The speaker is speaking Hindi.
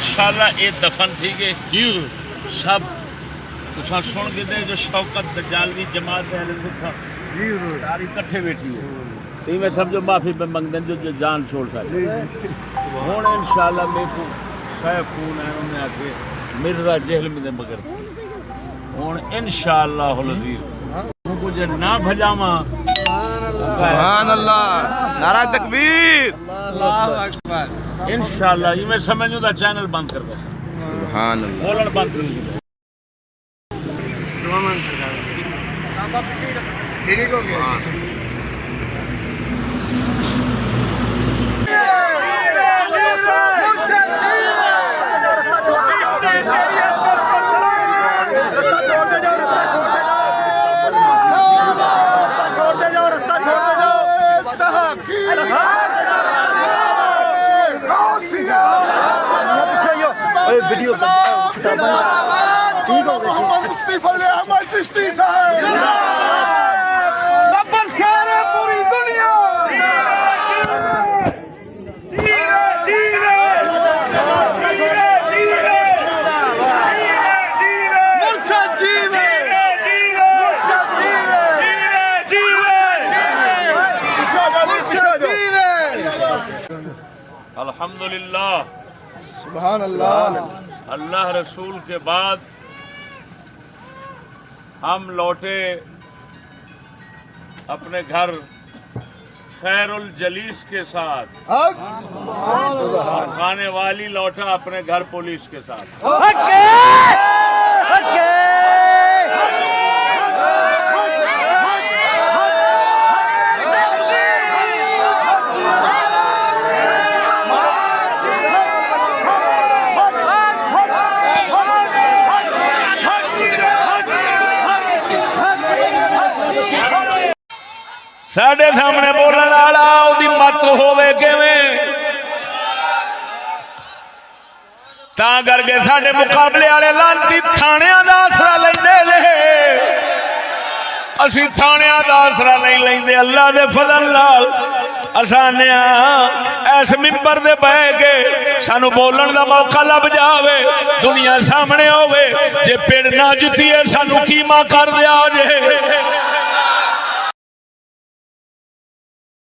इंशाल्लाह ये दफन थी गए जी सब तुसा सुन के दे जो शौकत दजालवी जमात अहले सुन्नत जी सारी इकट्ठे बैठी है तो मैं समझो माफी पे मंगदे जो जान छोड़ सकते हुण इंशाल्लाह मेरे को सह फोन है उन्हें आके मिर्जा जहलमी दे मगर हुण इंशाल्लाह अज़ीज़ मुझे जे ना भजावा सुभान अल्लाह नारा तकबीर अल्लाहु अकबर इंशाल्लाह ये मैं समझूं दा चैनल बंद कर दो सुभान अल्लाह बोलन बंद कर दो ठीक हो गया वीडियो ठीक हो गया मुस्तफा अहमद चिश्ती साहब गब्बर शेर है पूरी दुनिया अल्हम्दुलिल्लाह सुभान अल्लाह अल्लाह रसूल के बाद हम लौटे अपने घर खैरुल जलीस के साथ और खाने वाली लौटा अपने घर पुलिस के साथ। साडे सामने बोलने वाला ओदी मत होवे किवें तां करके साडे मुकाबले वाले लांती थाणियां दा आसरा लैंदे ने असीं थाणियां दा आसरा नहीं लैंदे अल्लाह दे फजल नाल असाने इस मिंबर दे बह के सानू बोलण दा मौका लभ जावे दुनिया सामने होवे जे पिंड ना जितीए सानू कीमा कर दिया जे